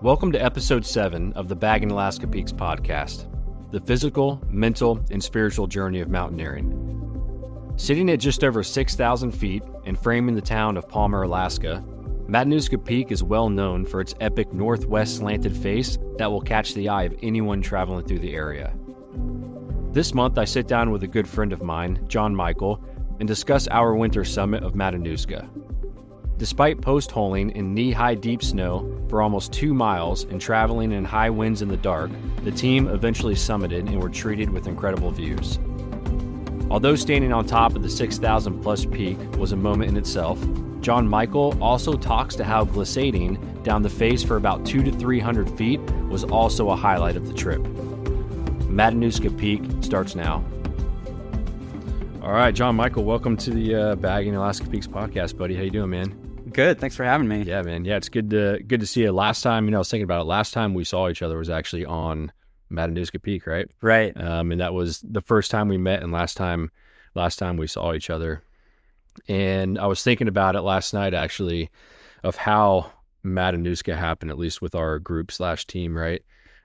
Welcome to episode 7 of the Bagging Alaska Peaks podcast, the physical, mental, and spiritual journey of mountaineering. Sitting at just over 6,000 feet and framing the town of Palmer, Alaska, Matanuska Peak is well known for its epic northwest slanted face that will catch the eye of anyone traveling through the area. This month, I sit down with a good friend of mine, John Michael, and discuss our winter summit of Matanuska. Despite post-holing in knee-high deep snow for almost 2 miles and traveling in high winds in the dark, the team eventually summited and were treated with incredible views. Although standing on top of the 6,000 plus peak was a moment in itself, John Michael also talks to how glissading down the face for about 200 to 300 feet was also a highlight of the trip. Matanuska Peak starts now. All right, John Michael, welcome to the Bagging Alaska Peaks podcast, buddy. How you doing, man? Good. Thanks for having me. Yeah, man. Yeah, it's good to see you. Last time, I was thinking about it. Last time we saw each other was actually on Matanuska Peak, right? Right. And that was the first time we met, and last time we saw each other. And I was thinking about it last night, actually, of how Matanuska happened, at least with our group/team, right?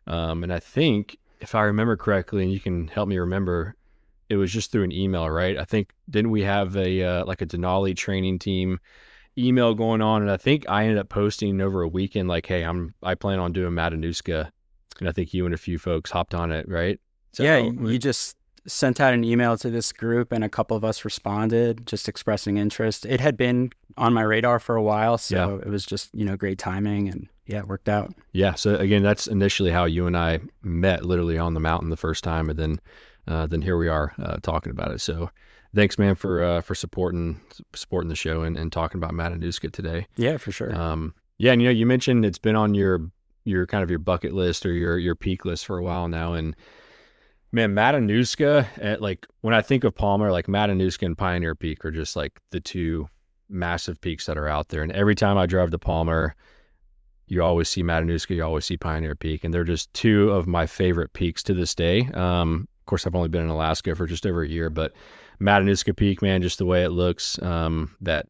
And I think, if I remember correctly, and you can help me remember, it was just through an email, right? I think, didn't we have a like a Denali training team email going on? And I think I ended up posting over a weekend, like, hey, I plan on doing Matanuska. And I think you and a few folks hopped on it, right? So, yeah, you just sent out an email to this group and a couple of us responded, just expressing interest. It had been on my radar for a while, so It was just, great timing, and yeah, it worked out. Yeah, so again, that's initially how you and I met, literally on the mountain the first time, and then here we are talking about it. So thanks, man, for supporting the show and talking about Matanuska today. Yeah, for sure. Yeah, and you mentioned it's been on your kind of your bucket list or your peak list for a while now, and man, Matanuska, like when I think of Palmer, like Matanuska and Pioneer Peak are just like the two massive peaks that are out there. And every time I drive to Palmer, you always see Matanuska, you always see Pioneer Peak, and they're just two of my favorite peaks to this day. Of course, I've only been in Alaska for just over a year, but Matanuska Peak, man, just the way it looks, that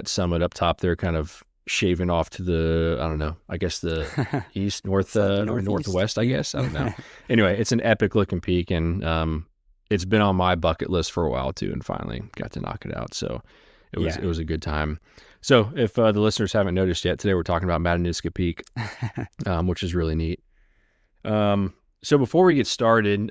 summit up top there, kind of shaving off to the, I don't know, I guess the east, northwest, I guess. I don't know. Anyway, it's an epic looking peak, and it's been on my bucket list for a while too, and finally got to knock it out. So it was a good time. So if the listeners haven't noticed yet, today we're talking about Matanuska Peak, which is really neat. So before we get started,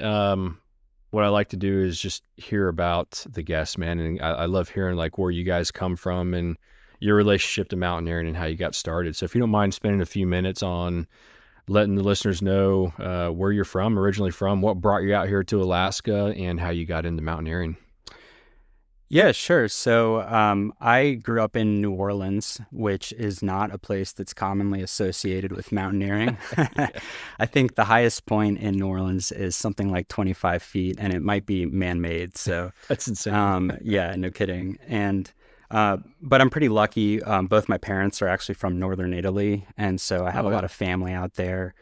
what I like to do is just hear about the guests, man. And I love hearing like where you guys come from and your relationship to mountaineering and how you got started. So if you don't mind spending a few minutes on letting the listeners know where you're from, originally from, what brought you out here to Alaska, and how you got into mountaineering. Yeah, sure. So I grew up in New Orleans, which is not a place that's commonly associated with mountaineering. I think the highest point in New Orleans is something like 25 feet, and it might be man-made. So that's insane. Yeah, no kidding. And but I'm pretty lucky. Both my parents are actually from northern Italy, and so I have a lot of family out there,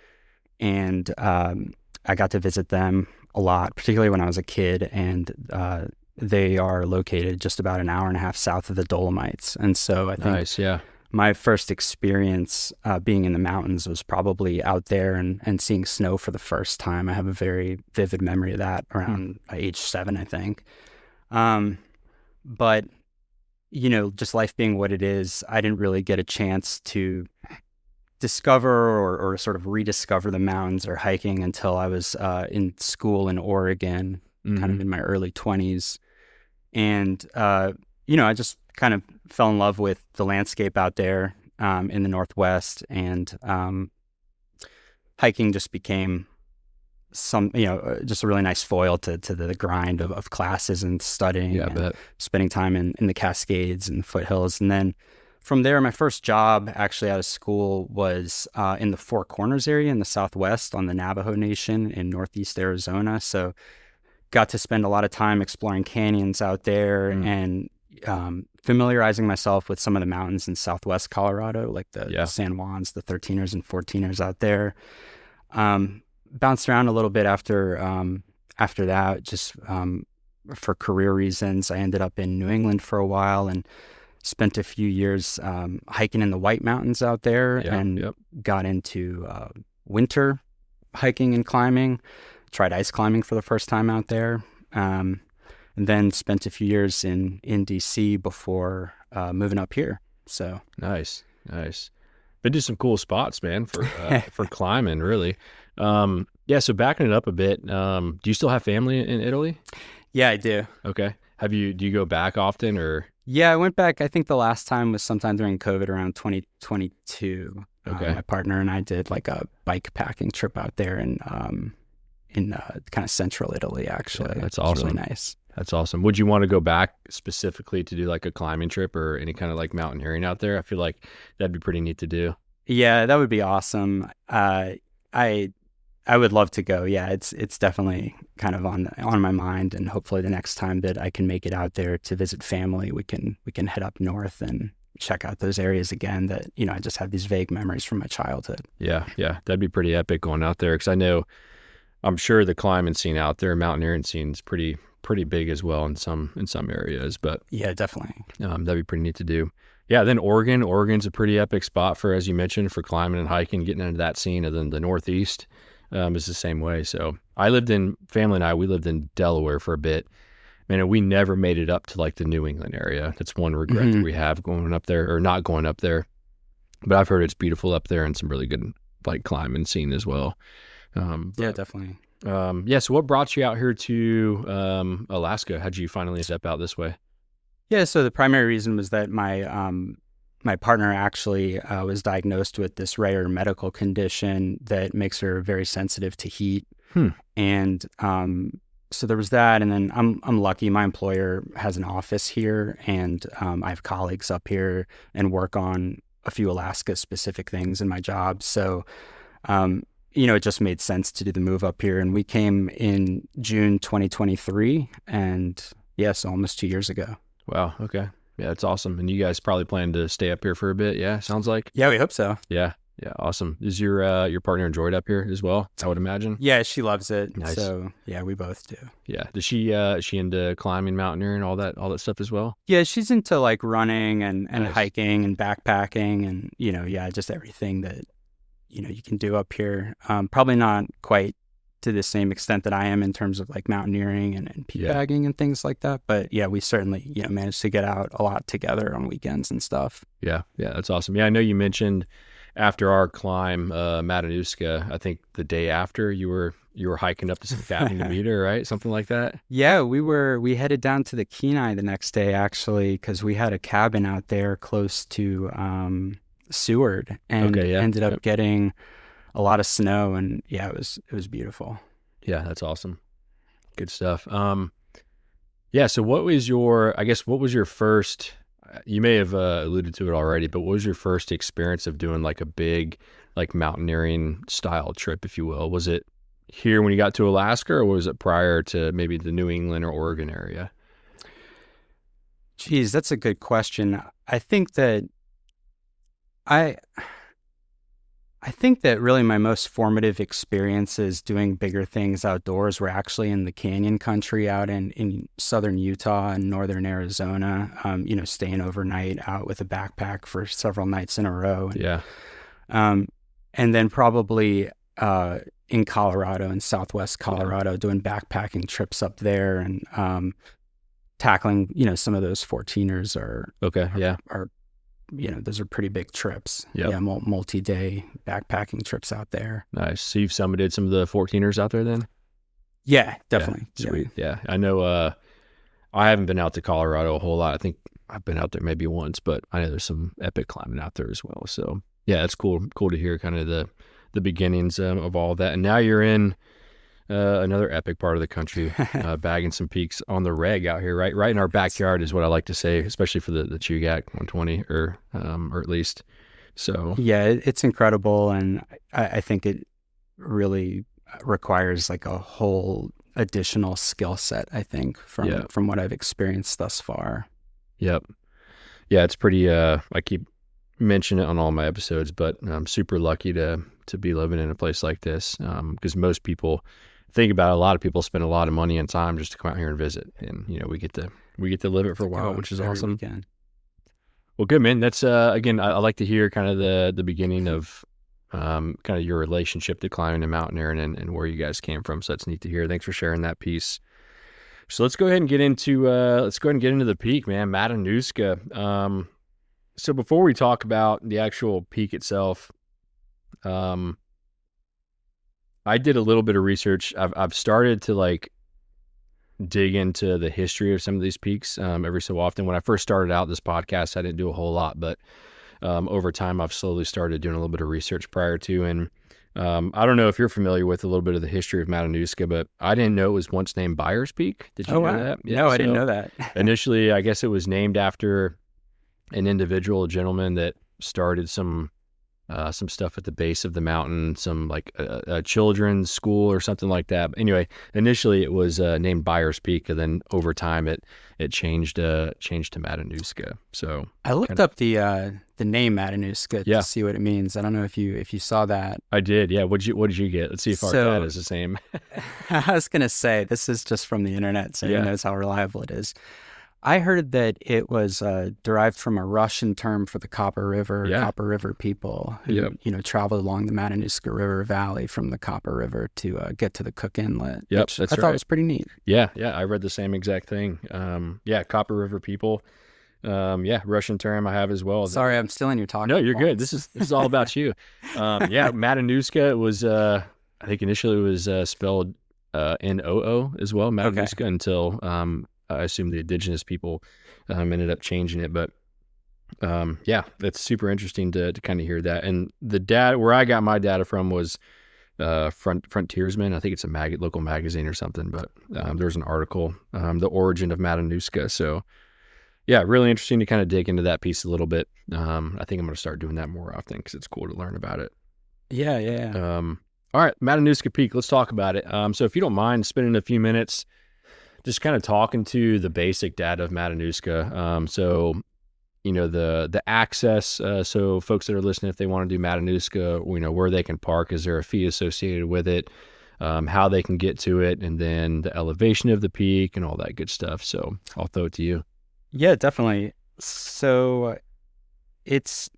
and I got to visit them a lot, particularly when I was a kid, and they are located just about an hour and a half south of the Dolomites. And so I think my first experience being in the mountains was probably out there and seeing snow for the first time. I have a very vivid memory of that around age 7, I think. But, just life being what it is, I didn't really get a chance to discover or sort of rediscover the mountains or hiking until I was in school in Oregon, kind of in my early 20s. And, I just kind of fell in love with the landscape out there in the Northwest, and hiking just became just a really nice foil to the grind of classes and studying and spending time in the Cascades and the foothills. And then from there, my first job actually out of school was in the Four Corners area in the Southwest on the Navajo Nation in Northeast Arizona. So got to spend a lot of time exploring canyons out there and familiarizing myself with some of the mountains in Southwest Colorado, like the San Juans, the 13ers and 14ers out there. Bounced around a little bit after that, just for career reasons. I ended up in New England for a while and spent a few years hiking in the White Mountains out there, Yeah. and Yep. got into winter hiking and climbing. Tried ice climbing for the first time out there, and then spent a few years in DC before moving up here. So Nice. Nice. Been to some cool spots, man, for climbing, really. Yeah, so backing it up a bit, do you still have family in Italy? yeah, I do. Okay. Do you go back often or? Yeah, I went back. I think the last time was sometime during COVID around 2022. Okay. My partner and I did like a bike packing trip out there in kind of central Italy, actually. Yeah, that's It was awesome. really nice. That's awesome. Would you want to go back specifically to do like a climbing trip or any kind of like mountaineering out there? I feel like that'd be pretty neat to do. Yeah, that would be awesome. I I would love to go. Yeah, it's definitely kind of on my mind, and hopefully the next time that I can make it out there to visit family, we can head up north and check out those areas again that, I just have these vague memories from my childhood. Yeah, yeah, that'd be pretty epic going out there because I'm sure the climbing scene out there, mountaineering scene is pretty big as well in some areas, but Yeah, definitely. that'd be pretty neat to do. Yeah, then Oregon's a pretty epic spot for, as you mentioned, for climbing and hiking, getting into that scene, and then the Northeast is the same way. So family and I, we lived in Delaware for a bit, man, and we never made it up to like the New England area. That's one regret that we have going up there or not going up there. But I've heard it's beautiful up there and some really good like climbing scene as well. Yeah, definitely. Yeah. So what brought you out here to Alaska? How'd you finally step out this way? Yeah, so the primary reason was that my partner actually was diagnosed with this rare medical condition that makes her very sensitive to heat. And so there was that, and then I'm lucky. My employer has an office here, and I have colleagues up here and work on a few Alaska specific things in my job. So it just made sense to do the move up here, and we came in June 2023, and so almost 2 years ago. Wow. Okay. Yeah, that's awesome. And you guys probably plan to stay up here for a bit. Yeah, sounds like. Yeah, we hope so. Yeah. Yeah. Awesome. Is your partner enjoyed up here as well? I would imagine. Yeah, she loves it. Nice. So yeah, we both do. Yeah. Does she into climbing, mountaineering, all that stuff as well? Yeah, she's into like running and Nice. hiking and backpacking and just everything that you can do up here. Probably not quite to the same extent that I am in terms of like mountaineering and peak bagging and things like that. But yeah, we certainly managed to get out a lot together on weekends and stuff. Yeah. Yeah. That's awesome. Yeah. I know you mentioned after our climb, Matanuska, I think the day after you were hiking up to some cabin to meet her, right? Something like that. Yeah, we headed down to the Kenai the next day actually, because we had a cabin out there close to Seward, and ended up getting a lot of snow, and yeah, it was beautiful. Yeah, that's awesome. Good stuff. Yeah. So what was your first, you may have alluded to it already, but what was your first experience of doing like a big, like mountaineering style trip, if you will? Was it here when you got to Alaska, or was it prior to maybe the New England or Oregon area? Geez, that's a good question. I think that really my most formative experiences doing bigger things outdoors were actually in the canyon country out in southern Utah and northern Arizona, staying overnight out with a backpack for several nights in a row. And then probably in Colorado, in southwest Colorado, doing backpacking trips up there and tackling, some of those 14ers are those are pretty big trips. Yep. Yeah, multi-day backpacking trips out there. Nice. So you've summited some of the 14ers out there then? Yeah, definitely. Yeah, sweet. Yeah. I know I haven't been out to Colorado a whole lot. I think I've been out there maybe once, but I know there's some epic climbing out there as well. So yeah, it's cool to hear kind of the beginnings of all that. And now you're in another epic part of the country, bagging some peaks on the reg out here, right in our backyard is what I like to say, especially for the Chugach 120 or at least. So yeah, it's incredible, and I think it really requires like a whole additional skill set, I think, from what I've experienced thus far. Yep. Yeah, it's pretty I keep mentioning it on all my episodes, but I'm super lucky to be living in a place like this, because most people think about it, a lot of people spend a lot of money and time just to come out here and visit, and we get to live it for a while, which is awesome. Weekend. Well, good, man. That's again, I like to hear kind of the beginning of kind of your relationship to climbing and mountaineering and where you guys came from. So that's neat to hear. Thanks for sharing that piece. So let's go ahead and get into the peak, man. Matanuska. So before we talk about the actual peak itself, I did a little bit of research. I've started to like dig into the history of some of these peaks every so often. When I first started out this podcast, I didn't do a whole lot, but over time, I've slowly started doing a little bit of research prior to. And I don't know if you're familiar with a little bit of the history of Matanuska, but I didn't know it was once named Byers Peak. Did you know that? Yeah, no, I didn't know that. Initially, I guess it was named after an individual, a gentleman that started some stuff at the base of the mountain, some like a children's school or something like that. But anyway, initially it was named Byers Peak, and then over time it changed to Matanuska. So I looked up the name Matanuska to see what it means. I don't know if you saw that. I did. Yeah. What did you get? Let's see if our data is the same. I was gonna say this is just from the internet, so who knows how reliable it is. I heard that it was derived from a Russian term for the Copper River people who, traveled along the Matanuska River Valley from the Copper River to get to the Cook Inlet. Yep, which I thought was pretty neat. Yeah, I read the same exact thing. Copper River people. Russian term I have as well. Sorry, I'm still in your talk. No, you're good. This is all about you. Matanuska was I think initially it was spelled N-O-O as well, Matanuska, until I assume the indigenous people ended up changing it. But that's super interesting to kind of hear that. And the data, where I got my data from was Frontiersman. I think it's a local magazine or something. But there's an article, The Origin of Matanuska. So yeah, really interesting to kind of dig into that piece a little bit. I think I'm going to start doing that more often because it's cool to learn about it. Yeah. All right, Matanuska Peak. Let's talk about it. So if you don't mind spending a few minutes just kind of talking to the basic data of Matanuska. So, the access. So folks that are listening, if they want to do Matanuska, where they can park, is there a fee associated with it? How they can get to it, and then the elevation of the peak and all that good stuff. So I'll throw it to you. Yeah, definitely. So it's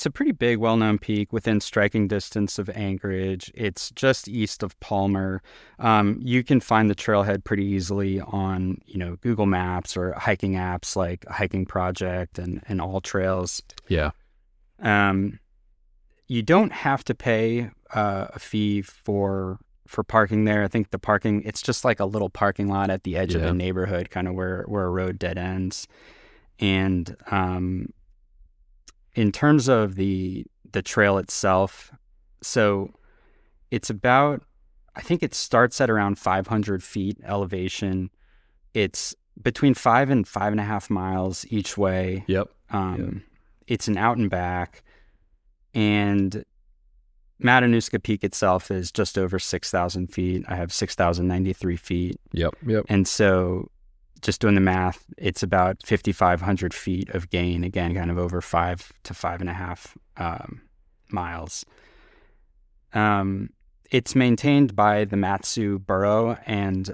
a pretty big, well-known peak within striking distance of Anchorage. It's just east of Palmer. You can find the trailhead pretty easily on, Google Maps or hiking apps like Hiking Project and All Trails. Yeah. You don't have to pay a fee for parking there. I think the parking, it's just like a little parking lot at the edge of a neighborhood, kind of where a road dead ends. And in terms of the trail itself, so it's about, I think it starts at around 500 feet elevation. It's between 5 and 5.5 miles each way. Yep. It's an out and back, and Matanuska Peak itself is just over 6,000 feet. I have 6,093 feet. Yep. And so just doing the math, it's about 5,500 feet of gain, again, kind of over 5 to 5.5 miles. It's maintained by the Matsu Borough, and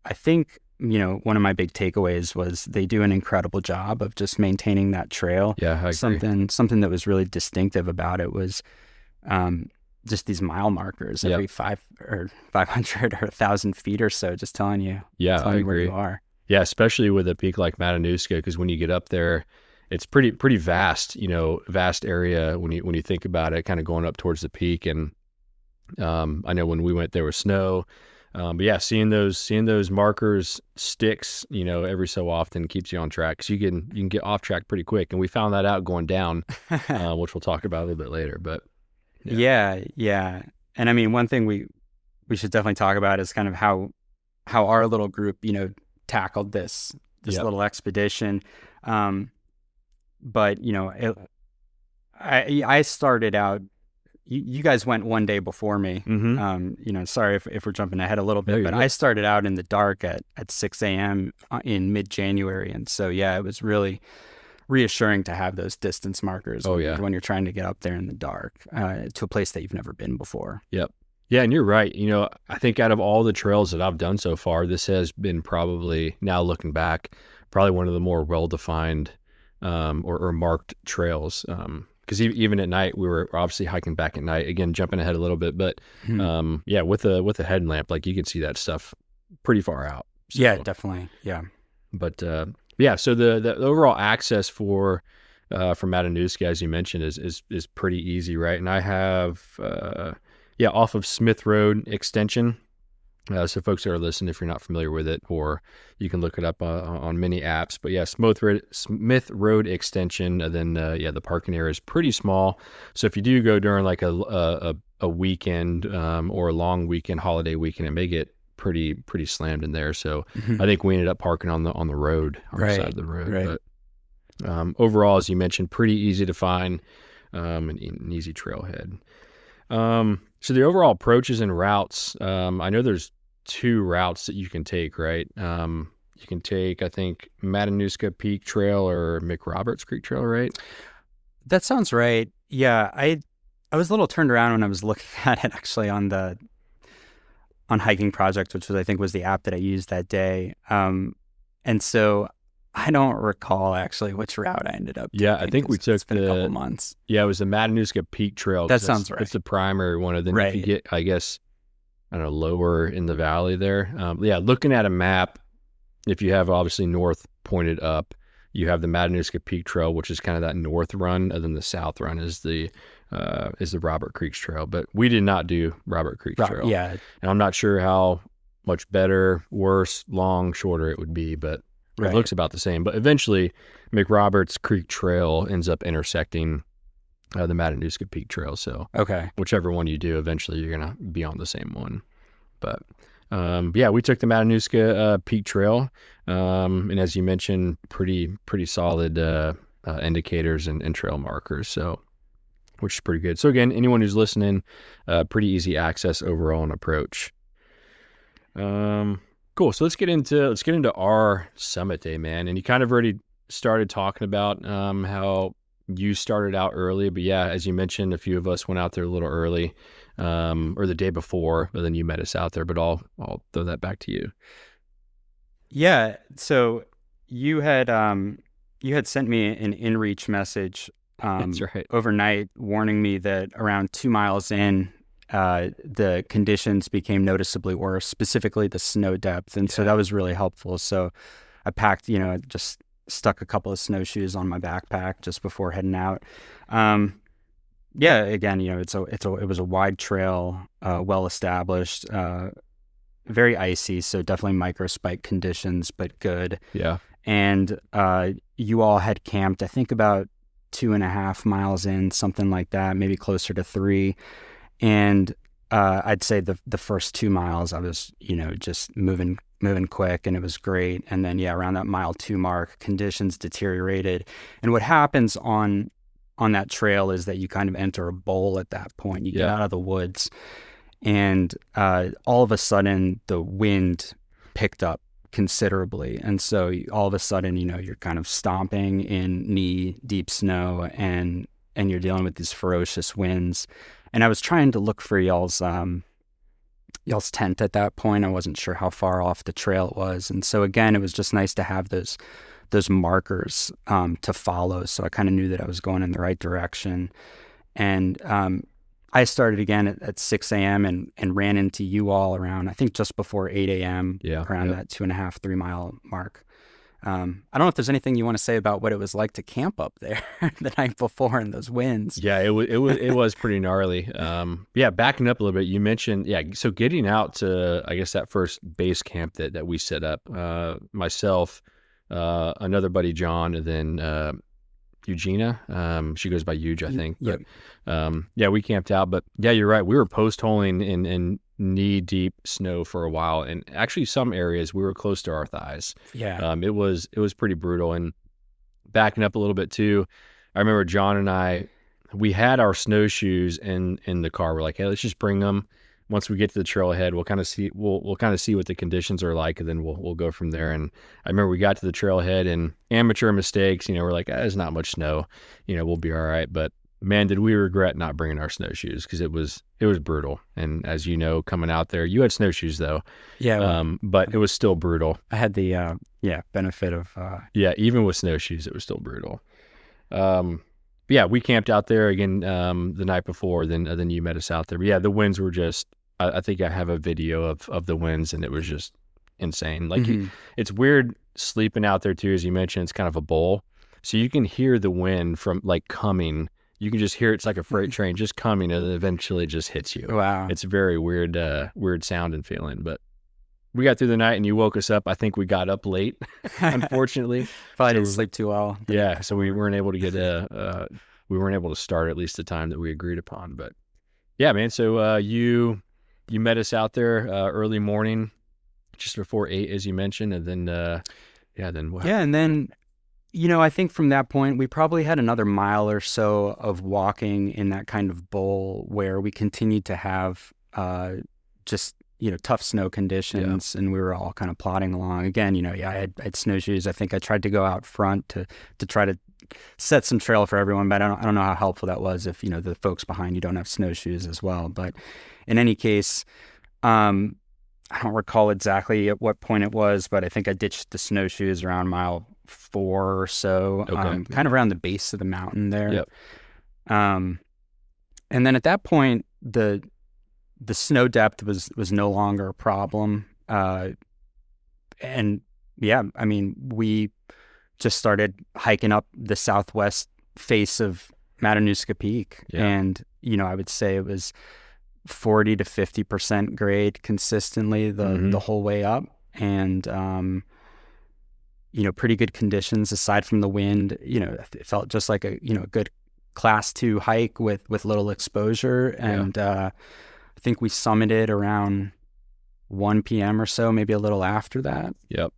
I think, one of my big takeaways was they do an incredible job of just maintaining that trail. Yeah, I agree. Something that was really distinctive about it was just these mile markers every 500 or 1,000 feet or so, just telling you, I agree. Where you are. Yeah, especially with a peak like Matanuska, because when you get up there, it's pretty vast, vast area when you think about it, kind of going up towards the peak. And I know when we went, there was snow. But yeah, seeing those markers, sticks, every so often keeps you on track, because you can get off track pretty quick. And we found that out going down, which we'll talk about a little bit later. But yeah. And I mean, one thing we should definitely talk about is kind of how our little group, tackled this little expedition. But I started out, you guys went one day before me. Mm-hmm. Sorry if we're jumping ahead a little bit, but I started out in the dark at 6 a.m. in mid-January. And so, it was really reassuring to have those distance markers when you're trying to get up there in the dark to a place that you've never been before. Yep. Yeah, and you're right. I think out of all the trails that I've done so far, this has been probably, now looking back, probably one of the more well-defined or marked trails. Because even at night, we were obviously hiking back at night. Again, jumping ahead a little bit, but yeah, with a headlamp, like you can see that stuff pretty far out. So, yeah, definitely. Yeah. But yeah, so the overall access for Matanuska, as you mentioned, is pretty easy, right? And I have off of Smith Road Extension. So folks that are listening, if you're not familiar with it, or you can look it up on many apps. But yeah, Smith Road Extension, and then the parking area is pretty small. So if you do go during like a weekend or a long weekend, holiday weekend, it may get pretty slammed in there. So I think we ended up parking on the road, on the side of the road. Right. But overall, as you mentioned, pretty easy to find, an easy trailhead. So the overall approaches and routes, I know there's 2 routes that you can take, right? You can take, I think, Matanuska Peak Trail or McRoberts Creek Trail, right? That sounds right. Yeah, I was a little turned around when I was looking at it actually on Hiking Project, which I think was the app that I used that day. And so I don't recall actually which route I ended up taking. Yeah, I think we took it's been a couple months. Yeah, it was the Matanuska Peak Trail. That sounds right. It's the primary one. And then if you get, I guess, I don't know, lower in the valley there. Looking at a map, if you have obviously north pointed up, you have the Matanuska Peak Trail, which is kind of that north run, and then the south run is the Robert Creeks Trail. But we did not do Robert Creeks Trail. Yeah. And I'm not sure how much better, worse, long, shorter it would be, but it looks about the same. But eventually, McRoberts Creek Trail ends up intersecting the Matanuska Peak Trail. So whichever one you do, eventually you're going to be on the same one. But we took the Matanuska Peak Trail. And as you mentioned, pretty solid indicators and trail markers. So, which is pretty good. So again, anyone who's listening, pretty easy access overall and approach. Cool. So let's get into our summit day, man. And you kind of already started talking about how you started out early, but yeah, as you mentioned, a few of us went out there a little early, or the day before, but then you met us out there. But I'll throw that back to you. Yeah. So you had sent me an inReach message That's right. overnight, warning me that around 2 miles in, the conditions became noticeably worse, specifically the snow depth. And so that was really helpful. So I packed, just stuck a couple of snowshoes on my backpack just before heading out. Again, it was a wide trail, well established, very icy. So definitely microspike conditions, but good. Yeah. And, you all had camped, I think about 2.5 miles in, something like that, maybe closer to 3. And I'd say the first 2 miles I was, just moving quick, and it was great. And then around that mile 2 mark, conditions deteriorated. And what happens on that trail is that you kind of enter a bowl at that point. You get out of the woods, and all of a sudden the wind picked up considerably. And so all of a sudden, you're kind of stomping in knee deep snow, and you're dealing with these ferocious winds. And I was trying to look for y'all's tent at that point. I wasn't sure how far off the trail it was. And so again, it was just nice to have those markers to follow. So I kind of knew that I was going in the right direction. And I started again at 6 a.m. and ran into you all around, I think just before 8 a.m. Around that 2.5, 3 mile mark. I don't know if there's anything you want to say about what it was like to camp up there the night before in those winds. Yeah, it was pretty gnarly. Backing up a little bit, you mentioned, so getting out to, I guess, that first base camp that we set up, myself, another buddy, John, and then Eugenia. She goes by Euge, I think. Yep. But we camped out. But yeah, you're right. We were post-holing in knee-deep snow for a while, and actually some areas we were close to our thighs. Yeah. It was pretty brutal. And backing up a little bit too, I remember John and I, we had our snowshoes in the car. We're like, hey, let's just bring them. Once we get to the trailhead, we'll kind of see what the conditions are like, and then we'll go from there. And I remember we got to the trailhead, and amateur mistakes, we're like, there's not much snow, we'll be all right. But man, did we regret not bringing our snowshoes, because it was brutal. And as you know, coming out there, you had snowshoes though, Yeah, well, but it was still brutal. I had the benefit of Yeah, even with snowshoes, it was still brutal. But yeah, we camped out there again the night before. Then you met us out there. But yeah, the winds were just. I think I have a video of the winds, and it was just insane. Like it's weird sleeping out there too, as you mentioned. It's kind of a bowl, so you can hear the wind from like coming. You can just hear it's like a freight train just coming, and then eventually it just hits you. Wow, it's a very weird, weird sound and feeling. But we got through the night, and you woke us up. I think we got up late, unfortunately. Probably didn't sleep too well. Yeah, so we weren't able to get we weren't able to start at least the time that we agreed upon. But yeah, man. So you met us out there early morning, just before 8, as you mentioned, and then then what? Yeah, and then I think from that point we probably had another mile or so of walking in that kind of bowl where we continued to have just tough snow conditions, and we were all kind of plodding along. Again, I had snowshoes. I think I tried to go out front to try to set some trail for everyone, but I don't know how helpful that was if the folks behind you don't have snowshoes as well. But in any case, I don't recall exactly at what point it was, but I think I ditched the snowshoes around mile 4 or so, kind of around the base of the mountain there. Yep. And then at that point, the snow depth was no longer a problem. And yeah, I mean, we just started hiking up the southwest face of Matanuska Peak. Yeah. And, I would say it was 40 to 50% grade consistently the whole way up. And, pretty good conditions aside from the wind. It felt just like a good class 2 hike with little exposure. And, I think we summited around 1 p.m. or so, maybe a little after that. Yep.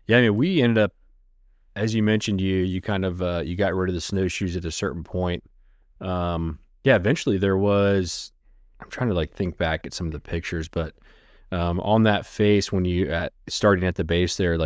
Yeah, I mean, we ended up, as you mentioned, you kind of you got rid of the snowshoes at a certain point. Eventually there was. I'm trying to think back at some of the pictures, but on that face when you starting at the base there,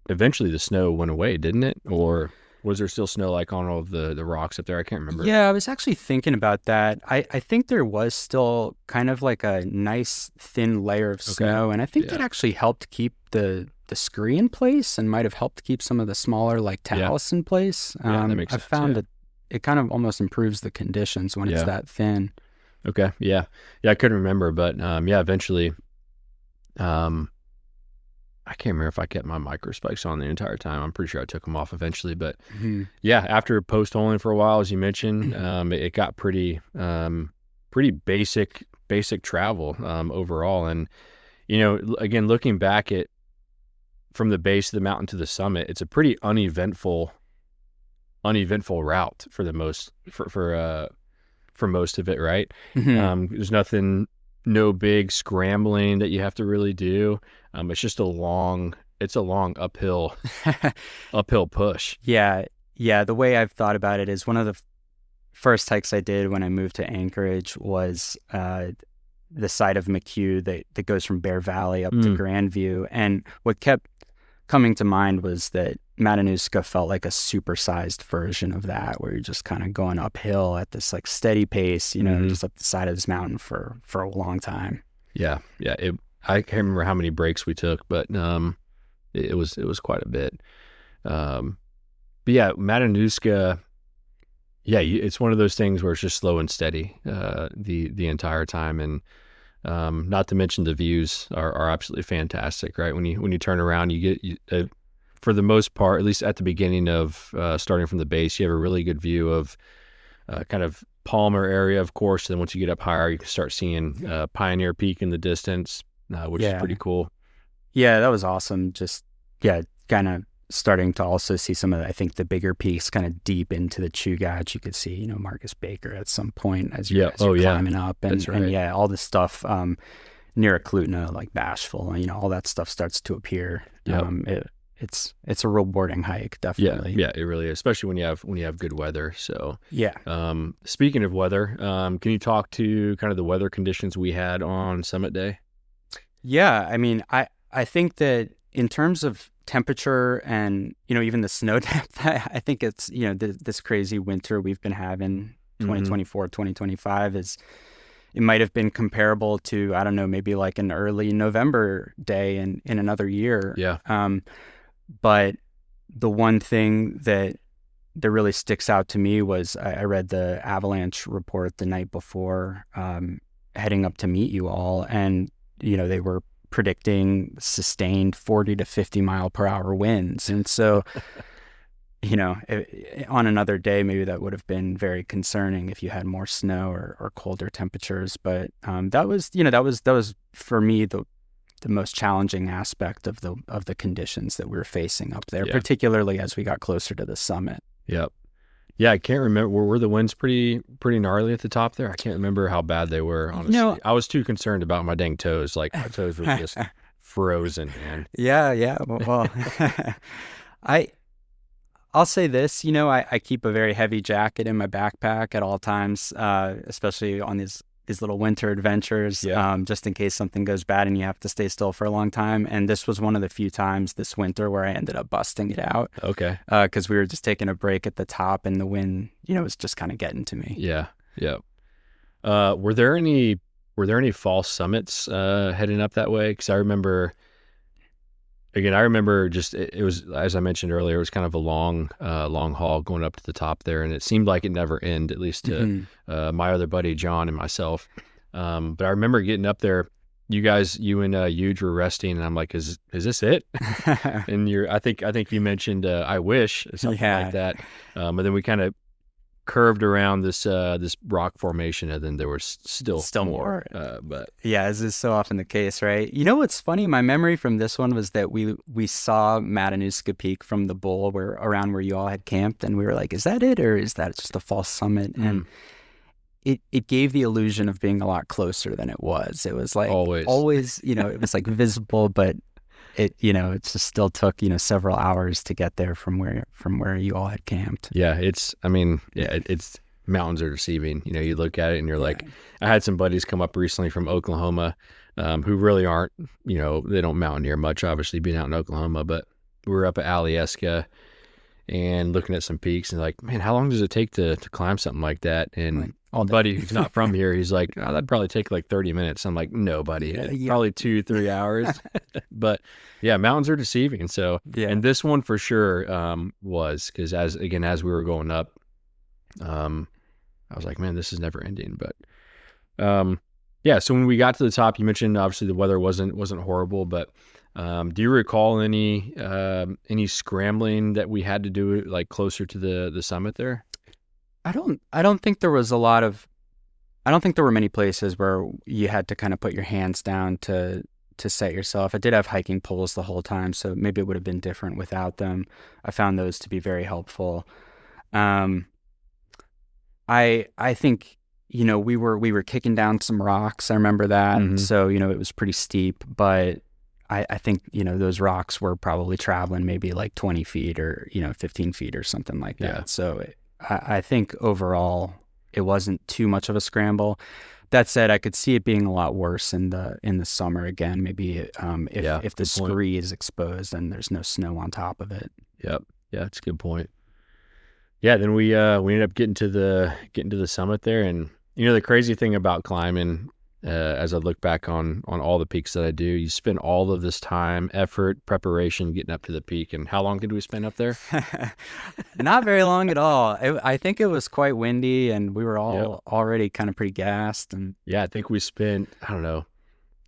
eventually the snow went away, didn't it? Or was there still snow on all of the rocks up there? I can't remember. Yeah, I was actually thinking about that. I think there was still kind of a nice thin layer of snow, and I think that actually helped keep the scree in place and might have helped keep some of the smaller talus in place. That makes sense. I found that it kind of almost improves the conditions when it's that thin. Okay. Yeah. I couldn't remember, but eventually, I can't remember if I kept my micro spikes on the entire time. I'm pretty sure I took them off eventually, but after post holing for a while, as you mentioned, it got pretty basic travel overall. And again, looking back at from the base of the mountain to the summit, it's a pretty uneventful route for the most for most of it, right? There's no big scrambling that you have to really do. It's just a long uphill push. Yeah. The way I've thought about it is one of the first hikes I did when I moved to Anchorage was the side of McHugh that goes from Bear Valley up to Grandview. And what kept coming to mind was that Matanuska felt like a supersized version of that, where you're just kind of going uphill at this steady pace, just up the side of this mountain for a long time. Yeah. I can't remember how many breaks we took, but it was quite a bit. But yeah, Matanuska, it's one of those things where it's just slow and steady the entire time, and not to mention the views are absolutely fantastic, right? When you turn around, you get for the most part, at least at the beginning of starting from the base, you have a really good view of kind of Palmer area, of course. And then once you get up higher, you can start seeing Pioneer Peak in the distance, which is pretty cool. Yeah, that was awesome. Just, kind of starting to also see some of I think the bigger peaks kind of deep into the Chugach. You could see, Marcus Baker at some point as you're climbing up. And, that's right. And all this stuff near Eklutna, like Bashful, all that stuff starts to appear. Yep. It's a rewarding hike, definitely. Yeah, it really is, especially when you have good weather. So yeah. Speaking of weather, can you talk to kind of the weather conditions we had on Summit Day? Yeah, I mean, I think that in terms of temperature and even the snow depth, I think it's this crazy winter we've been having Mm-hmm. 2024, 2025 is, it might have been comparable to, I don't know, maybe like an early November day in another year. Yeah. But the one thing that really sticks out to me was I read the avalanche report the night before, heading up to meet you all, and they were predicting sustained 40 to 50 mile per hour winds. And so, on another day, maybe that would have been very concerning if you had more snow or colder temperatures. But that was for me the most challenging aspect of the conditions that we were facing up there, particularly as we got closer to the summit. Yep. Yeah, I can't remember. Were the winds pretty gnarly at the top there? I can't remember how bad they were, honestly. I was too concerned about my dang toes. Like, my toes were just frozen, man. Yeah. Well, I'll say this, I keep a very heavy jacket in my backpack at all times, especially on these little winter adventures, just in case something goes bad and you have to stay still for a long time. And this was one of the few times this winter where I ended up busting it out. Okay. Because we were just taking a break at the top and the wind, was just kind of getting to me. Yeah. Were there any false summits heading up that way? Because I remember just it was, as I mentioned earlier, it was kind of a long haul going up to the top there, and it seemed like it never ended, at least to my other buddy John and myself. But I remember getting up there. You and Huge were resting, and I'm like, "Is this it?" And I think you mentioned "I wish" something like that. And then we kind of curved around this rock formation, and then there was still more. But yeah, as is so often the case, right? What's funny? My memory from this one was that we saw Matanuska Peak from the bowl around where you all had camped, and we were like, "Is that it, or is that just a false summit?" And it gave the illusion of being a lot closer than it was. It was like always, it was like visible, but it just still took several hours to get there from where you all had camped. Yeah, it's mountains are deceiving. You look at it and you're like, I had some buddies come up recently from Oklahoma, who really aren't, they don't mountaineer much, obviously being out in Oklahoma, but we were up at Alyeska and looking at some peaks and like, man, how long does it take to climb something like that? And buddy who's not from here, he's like, oh, that'd probably take like 30 minutes. I'm like, no, buddy, probably 2-3 hours. But yeah, mountains are deceiving. So, and this one for sure was, because as we were going up, I was like, man, this is never ending. But so when we got to the top, you mentioned obviously the weather wasn't horrible, but do you recall any scrambling that we had to do like closer to the summit there? I don't think there was I don't think there were many places where you had to kind of put your hands down to set yourself. I did have hiking poles the whole time, so maybe it would have been different without them. I found those to be very helpful. I think we were kicking down some rocks. I remember that. Mm-hmm. So it was pretty steep, but I think those rocks were probably traveling maybe like 20 feet or 15 feet or something like that. So I think overall it wasn't too much of a scramble. That said, I could see it being a lot worse in the summer again. Maybe if the scree is exposed and there's no snow on top of it. Yep. Yeah, that's a good point. Yeah, then we ended up getting to the summit there, and the crazy thing about climbing, as I look back on all the peaks that I do, you spend all of this time, effort, preparation getting up to the peak. And how long did we spend up there? Not very long at all. I think it was quite windy, and we were all already kind of pretty gassed. And yeah, I think we spent, I don't know,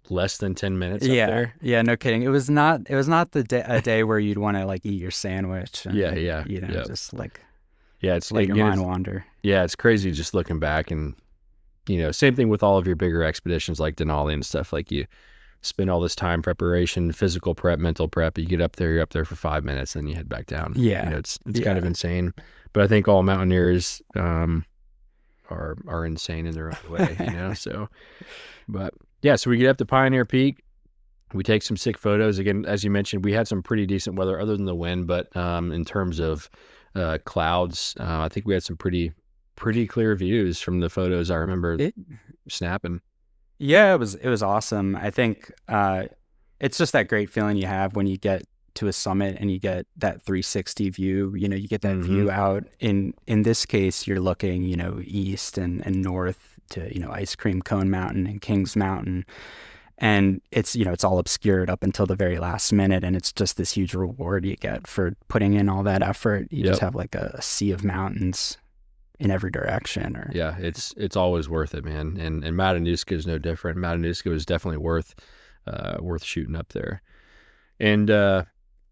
less than 10 minutes up there. Yeah, no kidding. It was not a day where you'd want to like eat your sandwich. And, just like it's let your mind wander. Yeah, it's crazy just looking back. And same thing with all of your bigger expeditions like Denali and stuff. Like, you spend all this time preparation, physical prep, mental prep. You get up there, you're up there for 5 minutes, and you head back down. Yeah, it's kind of insane. But I think all mountaineers are insane in their own way. So, but yeah, so we get up to Pioneer Peak. We take some sick photos. Again, as you mentioned, we had some pretty decent weather other than the wind, but in terms of clouds, I think we had some pretty clear views from the photos I remember snapping. Yeah, it was awesome. I think it's just that great feeling you have when you get to a summit and you get that 360 view. You get that Mm-hmm. view out. In this case, you're looking, east and north to, Ice Cream Cone Mountain and Kings Mountain. And it's, it's all obscured up until the very last minute. And it's just this huge reward you get for putting in all that effort. You just have like a sea of mountains in every direction. Yeah, it's always worth it, man. And Matanuska is no different. Matanuska was definitely worth shooting up there. And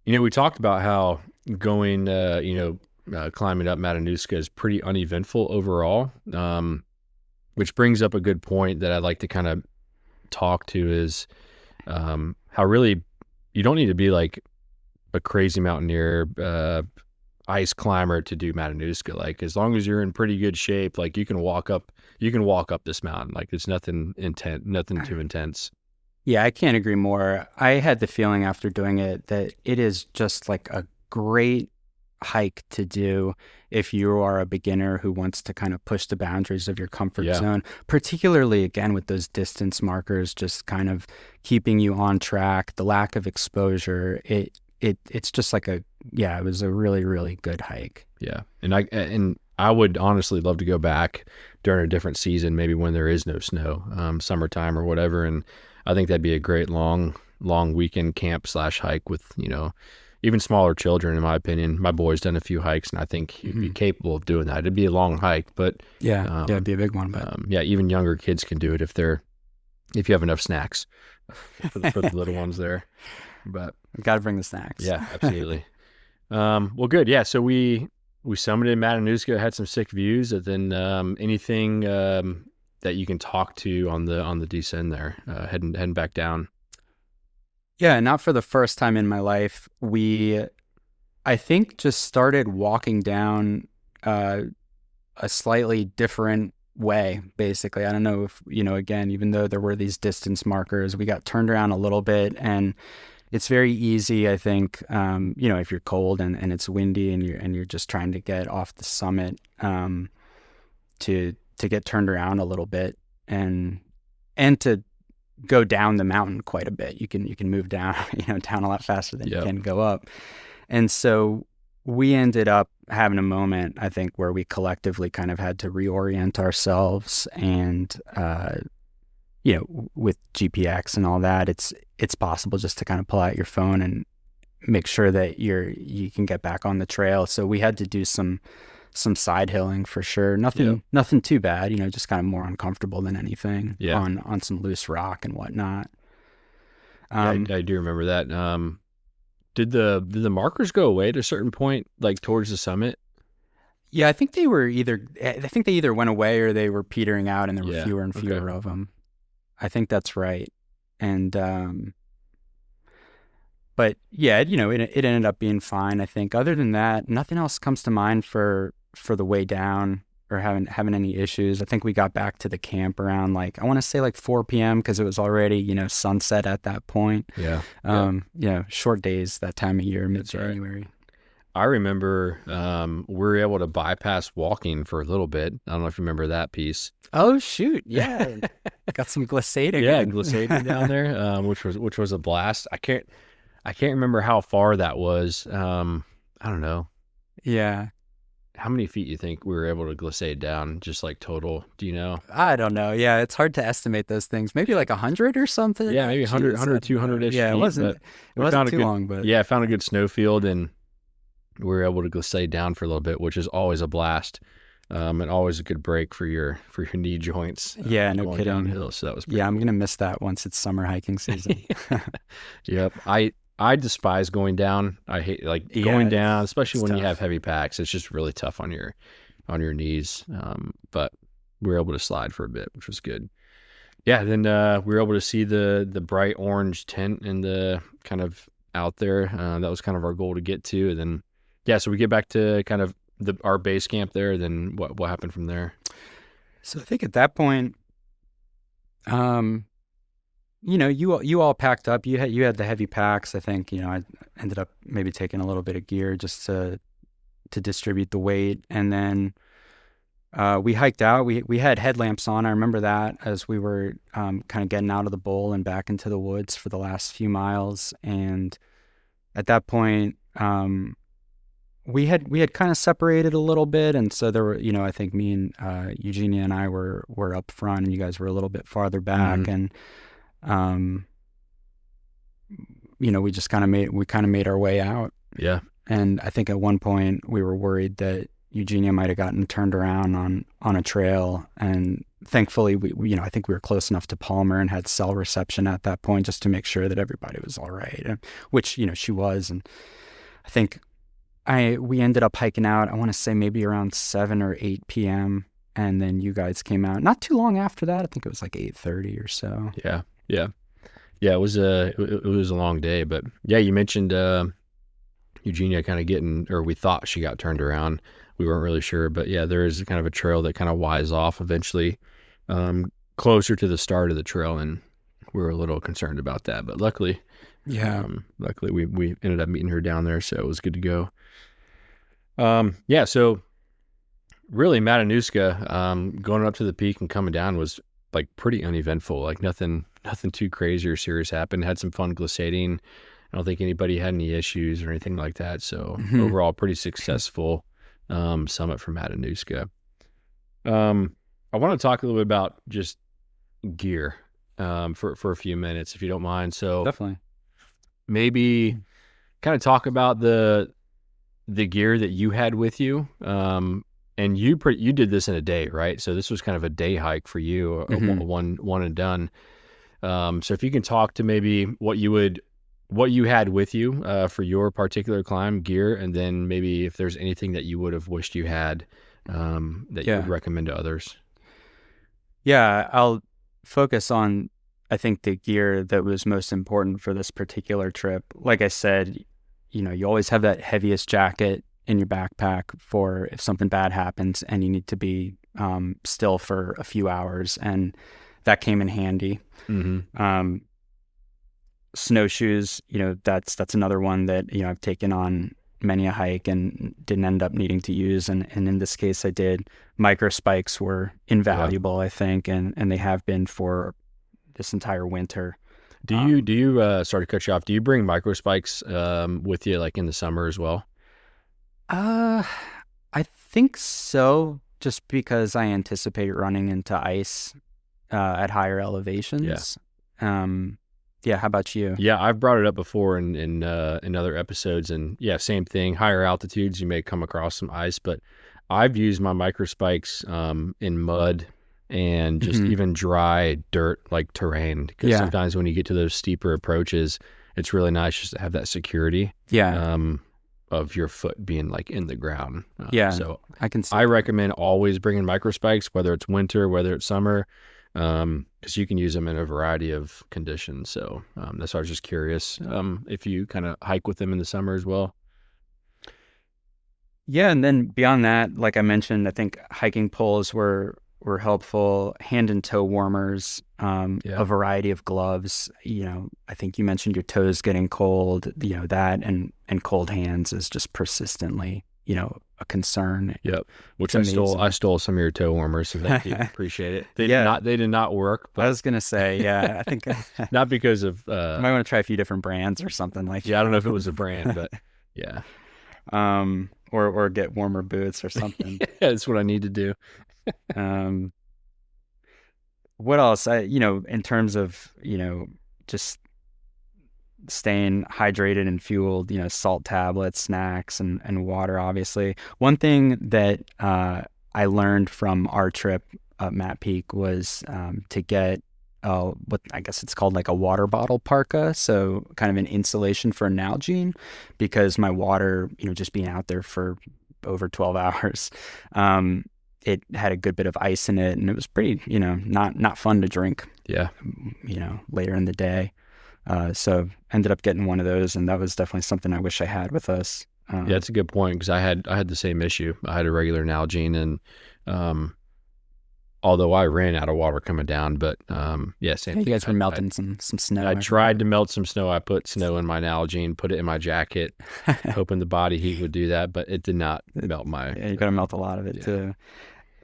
we talked about how going climbing up Matanuska is pretty uneventful overall. Which brings up a good point that I'd like to kind of talk to is how really you don't need to be like a crazy mountaineer, ice climber to do Matanuska. Like as long as you're in pretty good shape, like you can walk up this mountain. Like it's nothing too intense. Yeah, I can't agree more. I had the feeling after doing it that it is just like a great hike to do if you are a beginner who wants to kind of push the boundaries of your comfort zone, particularly again with those distance markers just kind of keeping you on track, the lack of exposure. It's just like it was a really, really good hike. Yeah. And I would honestly love to go back during a different season, maybe when there is no snow, summertime or whatever. And I think that'd be a great long weekend camp / hike with, even smaller children, in my opinion. My boy's done a few hikes, and I think he'd be capable of doing that. It'd be a long hike, but it'd be a big one. But even younger kids can do it if you have enough snacks for the little ones there. But got to bring the snacks. Yeah, absolutely. Well, good. Yeah, so we summited Matanuska, had some sick views, and then anything that you can talk to on the descent there, heading back down. Yeah, not for the first time in my life. I think, just started walking down a slightly different way, basically. I don't know if, again, even though there were these distance markers, we got turned around a little bit, and it's very easy, I think, if you're cold and it's windy and you're just trying to get off the summit, to get turned around a little bit and to go down the mountain quite a bit. You can move down, down a lot faster than you can go up. And so we ended up having a moment, I think, where we collectively kind of had to reorient ourselves. And, with GPX and all that, it's possible just to kind of pull out your phone and make sure that you can get back on the trail. So we had to do some side hilling for sure. Nothing too bad, just kind of more uncomfortable than anything on some loose rock and whatnot. I do remember that. Did the markers go away at a certain point, like towards the summit? Yeah, I think they either went away or they were petering out, and there were fewer and fewer of them. I think that's right. And, but yeah, it ended up being fine. I think other than that, nothing else comes to mind for the way down or having any issues. I think we got back to the camp around I want to say 4 p.m. because it was already, sunset at that point. Short days that time of year, mid-January. Right. I remember we were able to bypass walking for a little bit. I don't know if you remember that piece. Oh shoot, yeah. Got some glissading. Yeah, glissading down there, which was a blast. I can't remember how far that was. I don't know. Yeah. How many feet you think we were able to glissade down, just total? Do you know? I don't know. Yeah, it's hard to estimate those things. Maybe 100 or something. Yeah, maybe 100, 200-ish. Yeah, feet, it wasn't too long, but yeah, I found a good snow field and we were able to glissade down for a little bit, which is always a blast, and always a good break for your knee joints. Yeah, no kidding. Downhill, so that was pretty I'm cool. gonna miss that once it's summer hiking season. Yep, I despise going down. I hate going down, especially when you have heavy packs. It's just really tough on your knees. But we were able to slide for a bit, which was good. Yeah, then we were able to see the bright orange tent and the kind of out there. That was kind of our goal to get to. And then so we get back to kind of our base camp there. Then what happened from there? So I think at that point, you all packed up. You had the heavy packs. I think I ended up maybe taking a little bit of gear just to distribute the weight, and then we hiked out. We had headlamps on. I remember that as we were kind of getting out of the bowl and back into the woods for the last few miles, and at that point, we had kind of separated a little bit, and so there were, I think me and Eugenia and I were up front, and you guys were a little bit farther back, and um, we just kind of made our way out. Yeah. And I think at one point we were worried that Eugenia might have gotten turned around on a trail, and thankfully we I think we were close enough to Palmer and had cell reception at that point just to make sure that everybody was all right, which she was. And I think we ended up hiking out, I want to say maybe around 7 or 8 p.m. And then you guys came out not too long after that. I think it was like 8:30 or so. Yeah. Yeah. Yeah. It was a long day, but yeah, you mentioned, Eugenia kind of or we thought she got turned around. We weren't really sure, but yeah, there is kind of a trail that kind of wise off eventually, closer to the start of the trail. And we were a little concerned about that, but luckily, we ended up meeting her down there. So it was good to go. Yeah. So really Matanuska, going up to the peak and coming down was like pretty uneventful, like nothing too crazy or serious happened. Had some fun glissading. I don't think anybody had any issues or anything like that. So overall, pretty successful summit for Matanuska. I want to talk a little bit about just gear for a few minutes, if you don't mind. So definitely, maybe kind of talk about the gear that you had with you. And you did this in a day, right? So this was kind of a day hike for you, a one and done. So if you can talk to maybe what you had with you for your particular climb gear, and then maybe if there's anything that you would have wished you had that you would recommend to others. Yeah, I'll focus on, I think, the gear that was most important for this particular trip. Like I said, you always have that heaviest jacket in your backpack for if something bad happens and you need to be still for a few hours, and that came in handy. Snowshoes, that's another one that I've taken on many a hike and didn't end up needing to use, and in this case I did. Micro spikes were invaluable, I think, and they have been for this entire winter. Do you sorry to cut you off, do you bring micro spikes with you like in the summer as well? I think so, just because I anticipate running into ice at higher elevations. Yeah, how about you? Yeah, I've brought it up before in other episodes, and yeah, same thing. Higher altitudes, you may come across some ice, but I've used my micro spikes in mud and just even dry dirt like terrain, because sometimes when you get to those steeper approaches, it's really nice just to have that security. Of your foot being like in the ground. So I recommend always bringing micro spikes, whether it's winter, whether it's summer. Because you can use them in a variety of conditions. So that's why I was just curious if you kind of hike with them in the summer as well. Yeah, and then beyond that, like I mentioned, I think hiking poles were helpful. Hand and toe warmers, a variety of gloves. I think you mentioned your toes getting cold. That and cold hands is just persistently a concern. Yep. Which I stole some of your toe warmers, so thank you. Appreciate it. They did not work. But I was gonna say, I think not because of I might want to try a few different brands or something like that. Yeah, I don't know if it was a brand, but yeah. Or get warmer boots or something. That's what I need to do. What else? In terms of, just staying hydrated and fueled, salt tablets, snacks, and water, obviously. One thing that I learned from our trip up Matt Peak was to get what I guess it's called like a water bottle parka, so kind of an insulation for Nalgene, because my water, just being out there for over 12 hours, it had a good bit of ice in it, and it was pretty, not fun to drink. Yeah. Later in the day. So ended up getting one of those, and that was definitely something I wish I had with us. Yeah, it's a good point, because I had the same issue. I had a regular Nalgene, and although I ran out of water coming down, but same thing. You guys were melting some snow. I tried to melt some snow. I put snow in my Nalgene, put it in my jacket, hoping the body heat would do that, but it did not melt my... Yeah, you got to melt a lot of it too.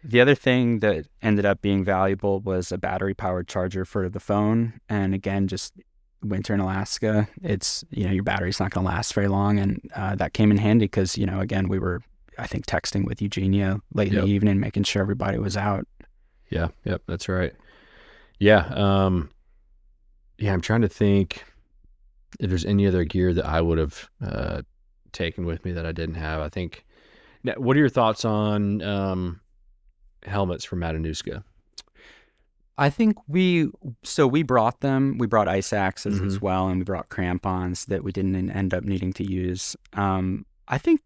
The other thing that ended up being valuable was a battery-powered charger for the phone, and again, just winter in Alaska, it's, your battery's not going to last very long. And that came in handy because, again, we were, I think, texting with Eugenia late in the evening, making sure everybody was out. Yeah. Yep. That's right. Yeah. I'm trying to think if there's any other gear that I would have taken with me that I didn't have. I think, what are your thoughts on helmets from Matanuska? I think we brought them. We brought ice axes as well, and we brought crampons that we didn't end up needing to use. I think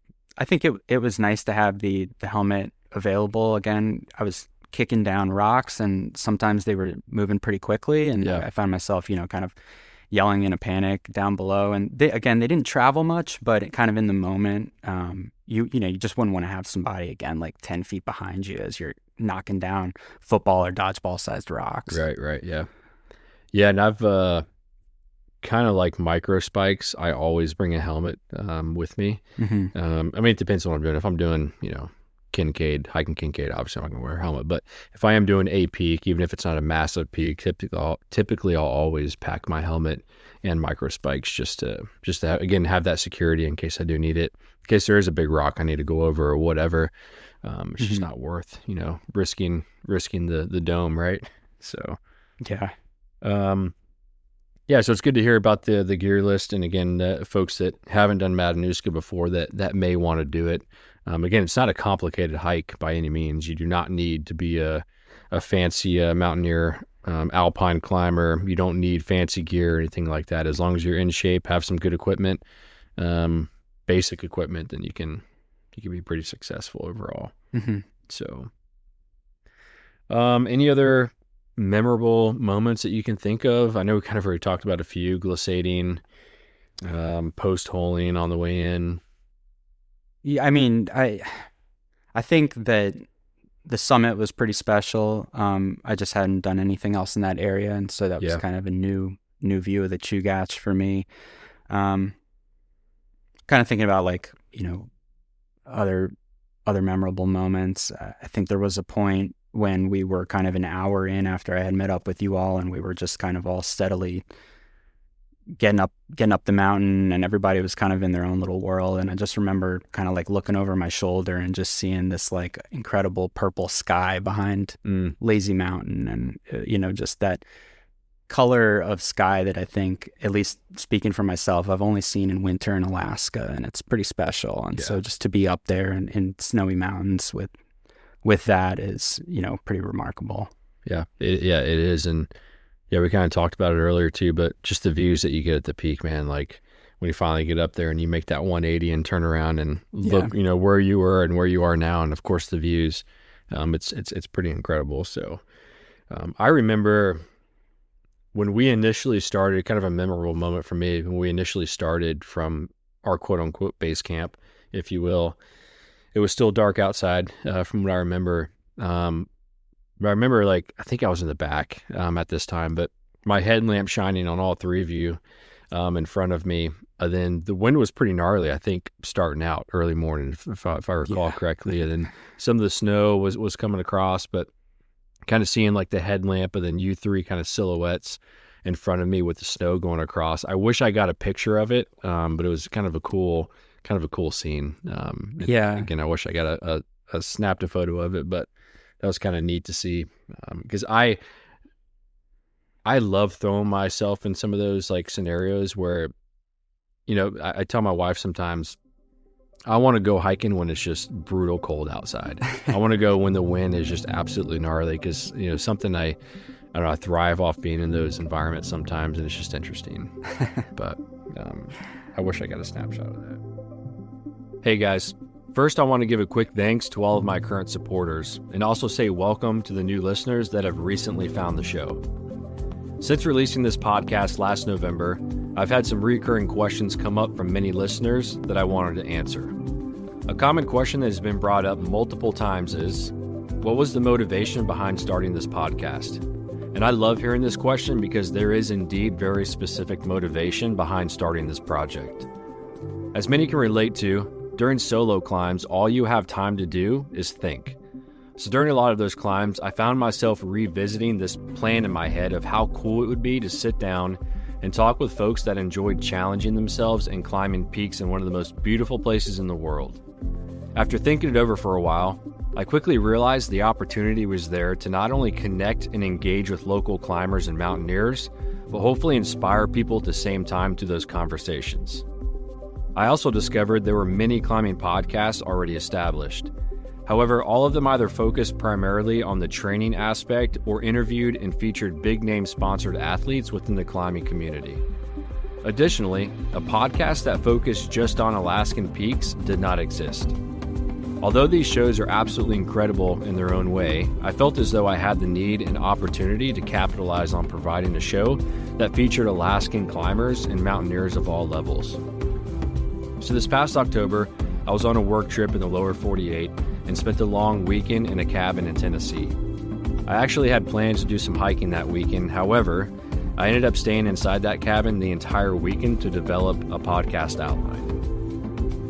it was nice to have the helmet available. Again, I was kicking down rocks, and sometimes they were moving pretty quickly, and I found myself, kind of yelling in a panic down below. And they didn't travel much, but kind of in the moment, you just wouldn't want to have somebody, again, like 10 feet behind you as you're knocking down football or dodgeball sized rocks. Right. Yeah. And I've kind of like micro spikes. I always bring a helmet with me. It depends on what I'm doing. If I'm doing, hiking Kincaid, obviously I'm not going to wear a helmet. But if I am doing a peak, even if it's not a massive peak, typically I'll always pack my helmet and micro spikes just to have that security in case I do need it. In case there is a big rock I need to go over or whatever. It's just not worth, risking the dome, right? So yeah. So it's good to hear about the gear list. And again, folks that haven't done Matanuska before that may want to do it. Again, it's not a complicated hike by any means. You do not need to be a fancy mountaineer, alpine climber. You don't need fancy gear or anything like that. As long as you're in shape, have some good equipment, basic equipment, then you can be pretty successful overall. So, any other memorable moments that you can think of? I know we kind of already talked about a few: glissading, post-holing on the way in. Yeah, I think that the summit was pretty special. I just hadn't done anything else in that area, and so that was kind of a new view of the Chugach for me. Kind of thinking about other memorable moments. I think there was a point when we were kind of an hour in after I had met up with you all, and we were just kind of all steadily getting up the mountain, and everybody was kind of in their own little world. And I just remember kind of like looking over my shoulder and just seeing this like incredible purple sky behind Lazy Mountain, and just that color of sky that I think, at least speaking for myself, I've only seen in winter in Alaska, and it's pretty special. And so just to be up there in snowy mountains with that is, pretty remarkable. Yeah, it is. And we kind of talked about it earlier too, but just the views that you get at the peak, man, like when you finally get up there and you make that 180 and turn around and look, where you were and where you are now. And of course the views, it's pretty incredible. So, I remember when we initially started, kind of a memorable moment for me, when we initially started from our quote unquote base camp, if you will. It was still dark outside, from what I remember. But I remember, I think I was in the back at this time, but my headlamp shining on all three of you in front of me. Then the wind was pretty gnarly, I think, starting out early morning, if I recall correctly. And then some of the snow was coming across, but kind of seeing like the headlamp and then you three kind of silhouettes in front of me with the snow going across. I wish I got a picture of it, but it was kind of a cool scene. Again, I wish I got a snapped a photo of it, but that was kind of neat to see, because I love throwing myself in some of those like scenarios where, I tell my wife sometimes I want to go hiking when it's just brutal cold outside. I want to go when the wind is just absolutely gnarly, because something I thrive off being in those environments sometimes, and it's just interesting. But I wish I got a snapshot of that. Hey guys. First, I want to give a quick thanks to all of my current supporters, and also say welcome to the new listeners that have recently found the show. Since releasing this podcast last November, I've had some recurring questions come up from many listeners that I wanted to answer. A common question that has been brought up multiple times is, what was the motivation behind starting this podcast? And I love hearing this question because there is indeed very specific motivation behind starting this project. As many can relate to, during solo climbs, all you have time to do is think. So during a lot of those climbs, I found myself revisiting this plan in my head of how cool it would be to sit down and talk with folks that enjoyed challenging themselves and climbing peaks in one of the most beautiful places in the world. After thinking it over for a while, I quickly realized the opportunity was there to not only connect and engage with local climbers and mountaineers, but hopefully inspire people at the same time through those conversations. I also discovered there were many climbing podcasts already established. However, all of them either focused primarily on the training aspect or interviewed and featured big-name sponsored athletes within the climbing community. Additionally, a podcast that focused just on Alaskan peaks did not exist. Although these shows are absolutely incredible in their own way, I felt as though I had the need and opportunity to capitalize on providing a show that featured Alaskan climbers and mountaineers of all levels. So this past October, I was on a work trip in the lower 48 and spent a long weekend in a cabin in Tennessee. I actually had plans to do some hiking that weekend. However, I ended up staying inside that cabin the entire weekend to develop a podcast outline.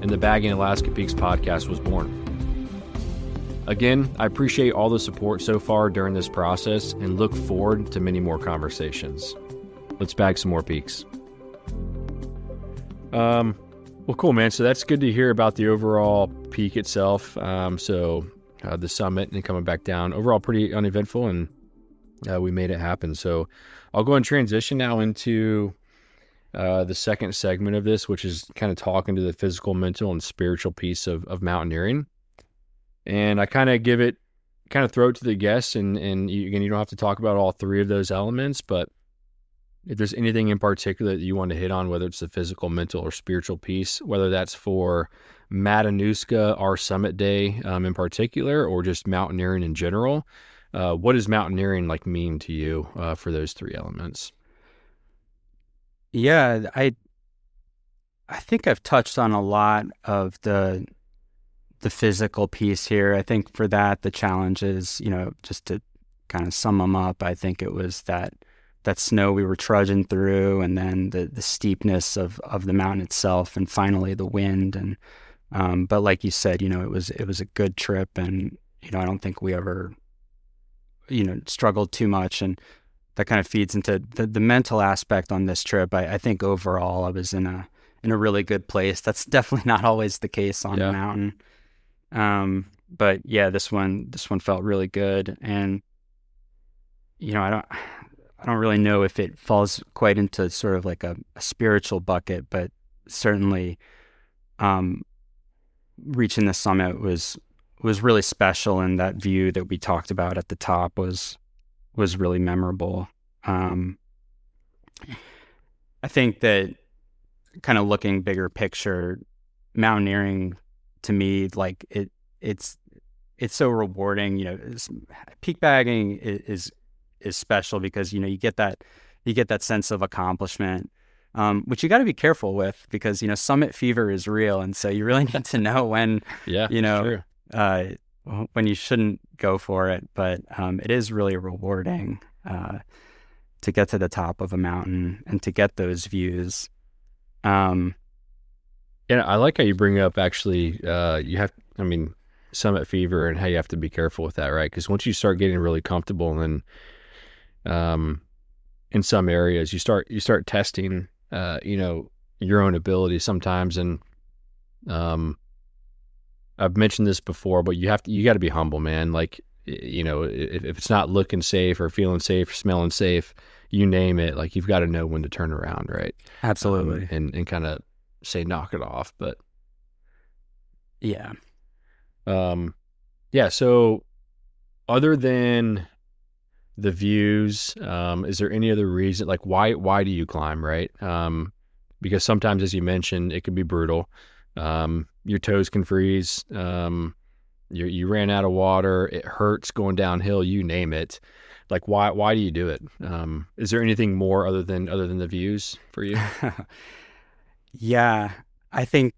And the Bagging Alaska Peaks podcast was born. Again, I appreciate all the support so far during this process and look forward to many more conversations. Let's bag some more peaks. Well, cool, man. So that's good to hear about the overall peak itself. The summit and coming back down, overall pretty uneventful, and we made it happen. So I'll go and transition now into the second segment of this, which is kind of talking to the physical, mental, and spiritual piece of mountaineering. And I kind of throw it to the guests, and you don't have to talk about all three of those elements, but if there's anything in particular that you want to hit on, whether it's the physical, mental, or spiritual piece, whether that's for Matanuska, our summit day in particular, or just mountaineering in general, what does mountaineering mean to you for those three elements? Yeah, I think I've touched on a lot of the physical piece here. I think for that, the challenge is, just to kind of sum them up, I think it was that snow we were trudging through, and then the steepness of the mountain itself, and finally the wind. And but like you said, it was a good trip, and I don't think we ever struggled too much, and that kind of feeds into the mental aspect on this trip. I think overall I was in a really good place. That's definitely not always the case on a mountain. But yeah, this one felt really good, and I don't really know if it falls quite into sort of like a spiritual bucket, but certainly reaching the summit was really special, and that view that we talked about at the top was really memorable. I think that kind of looking bigger picture, mountaineering to me, it's so rewarding. Peak bagging is special because you get that sense of accomplishment, which you got to be careful with, because summit fever is real, and so you really need to know when when you shouldn't go for it. But it is really rewarding to get to the top of a mountain and to get those views. I like how you bring up actually summit fever and how you have to be careful with that, right? Because once you start getting really comfortable, and in some areas you start testing your own ability sometimes. And I've mentioned this before, but you got to be humble, man. If it's not looking safe or feeling safe or smelling safe, you name it, you've got to know when to turn around, right? Absolutely. And kind of say, knock it off. But yeah. So other than the views, is there any other reason, why do you climb, right? Because sometimes, as you mentioned, it can be brutal. Your toes can freeze. You ran out of water. It hurts going downhill. You name it. Why do you do it? Is there anything more other than the views for you? Yeah, I think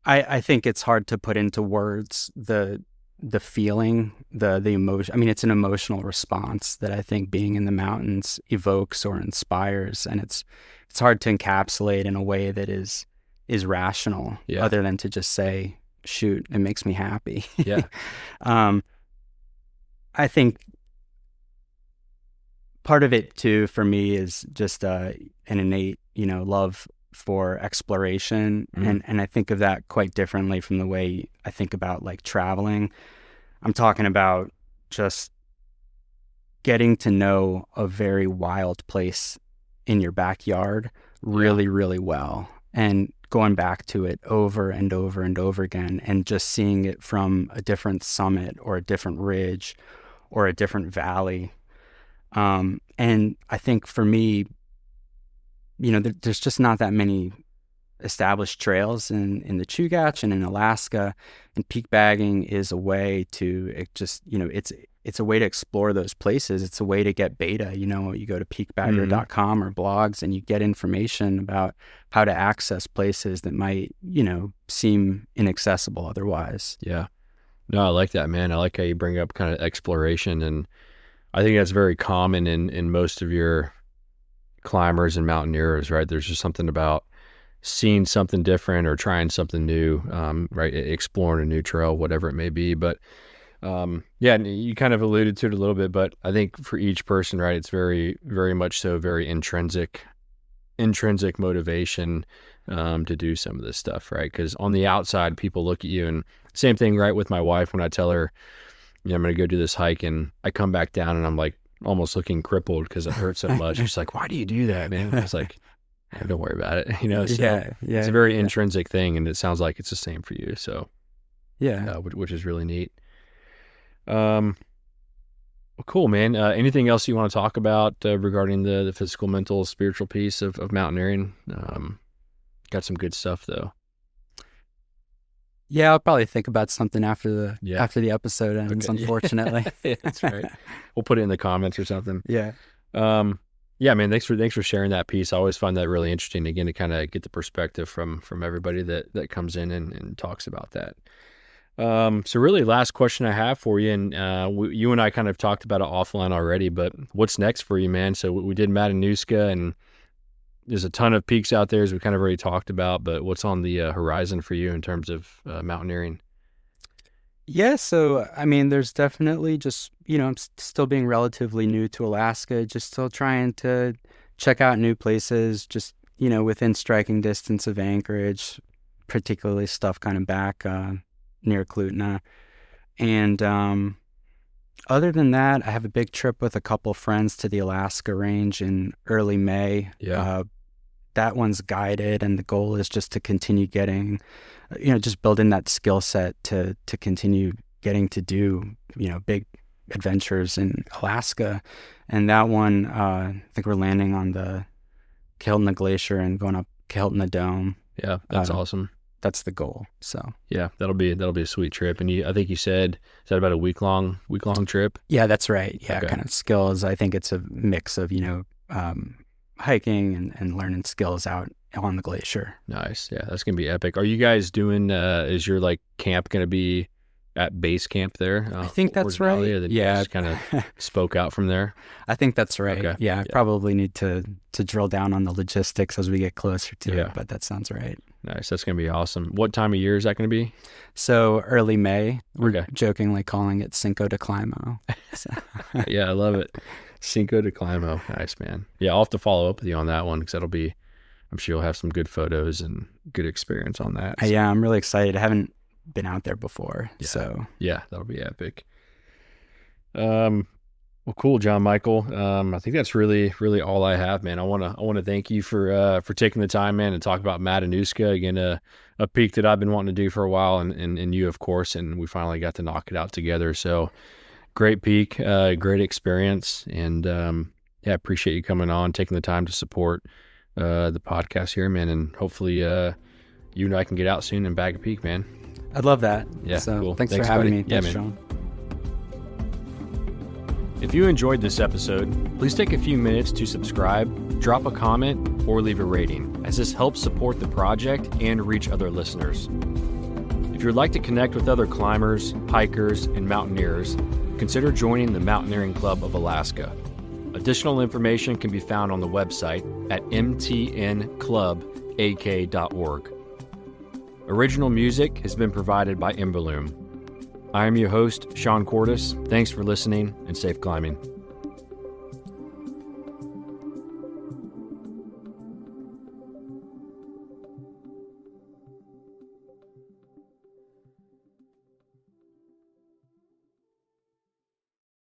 it's hard to put into words the feeling, the emotion. I mean, it's an emotional response that I think being in the mountains evokes or inspires, and it's hard to encapsulate in a way that is rational, other than to just say, shoot, it makes me happy. Yeah. I think part of it too for me is just an innate, love for exploration. And I think of that quite differently from the way I think about like traveling. I'm talking about just getting to know a very wild place in your backyard really, really well, and going back to it over and over and over again, and just seeing it from a different summit or a different ridge or a different valley. And I think for me, there's just not that many established trails in the Chugach and in Alaska, and peak bagging is a way to it's a way to explore those places. It's a way to get beta. You go to peakbagger.com or blogs, and you get information about how to access places that might, seem inaccessible otherwise. Yeah. No, I like that, man. I like how you bring up kind of exploration, and I think that's very common in most of your climbers and mountaineers, right? There's just something about seeing something different or trying something new, right? Exploring a new trail, whatever it may be. But yeah, and you kind of alluded to it a little bit, but I think for each person, right, it's very, very much so very intrinsic motivation to do some of this stuff, right? Because on the outside, people look at you, and same thing, right, with my wife when I tell her, I'm going to go do this hike, and I come back down and I'm like almost looking crippled because it hurts so much. She's like, "Why do you do that, man?" I was like, don't worry about it. So yeah, it's a very intrinsic thing, and it sounds like it's the same for you. So yeah, which is really neat. Well, cool, man. Anything else you want to talk about regarding the physical, mental, spiritual piece of mountaineering? Got some good stuff though. Yeah, I'll probably think about something after the episode ends, Okay. Unfortunately. Yeah, that's right. We'll put it in the comments or something. Yeah. Yeah, man, thanks for sharing that piece. I always find that really interesting, again, to kind of get the perspective from everybody that comes in and talks about that. So really last question I have for you, and you and I kind of talked about it offline already, but what's next for you, man? So we did Matanuska, and there's a ton of peaks out there, as we kind of already talked about, but what's on the horizon for you in terms of mountaineering? Yeah, so I mean, there's definitely just, I'm still being relatively new to Alaska, just still trying to check out new places, just, within striking distance of Anchorage, particularly stuff kind of back near Klutna. And other than that, I have a big trip with a couple friends to the Alaska range in early May. Yeah. That one's guided, and the goal is just to continue getting, just building that skill set to continue getting to do, big adventures in Alaska. And that one, I think we're landing on the Kahiltna Glacier and going up Kahiltna Dome. Yeah, that's awesome. That's the goal. So yeah, that'll be a sweet trip. And I think you said, is that about a week long trip? Yeah, that's right. Yeah, okay. Kind of skills. I think it's a mix of hiking and learning skills out on the glacier. Nice. Yeah, that's gonna be epic. Are you guys doing? Is your camp gonna be at base camp there? I think that's right. Yeah, just kind of spoke out from there. I think that's right. Okay. Yeah, I probably need to drill down on the logistics as we get closer to it, but that sounds right. Nice. That's gonna be awesome. What time of year is that gonna be? So early May. We're jokingly calling it Cinco de Climo. So. Yeah, I love it. Cinco de Climo. Nice, man. Yeah, I'll have to follow up with you on that one, because I'm sure you'll have some good photos and good experience on that. So. Yeah, I'm really excited. I haven't been out there before. Yeah. So yeah, that'll be epic. Well, cool, John Michael. I think that's really, really all I have, man. I want to thank you for taking the time, man, and talk about Matanuska again, a peak that I've been wanting to do for a while, and you, of course, and we finally got to knock it out together. So great peak, great experience, and yeah, appreciate you coming on, taking the time to support the podcast here, man, and hopefully you and I can get out soon and bag a peak, man. I'd love that. Yeah, so cool. Thanks for having me. Yeah, Thanks, man. Sean. If you enjoyed this episode, please take a few minutes to subscribe, drop a comment, or leave a rating, as this helps support the project and reach other listeners. If you'd like to connect with other climbers, hikers, and mountaineers, consider joining the Mountaineering Club of Alaska. Additional information can be found on the website at mtnclubak.org. Original music has been provided by Emberloom. I am your host, Sean Cordes. Thanks for listening, and safe climbing.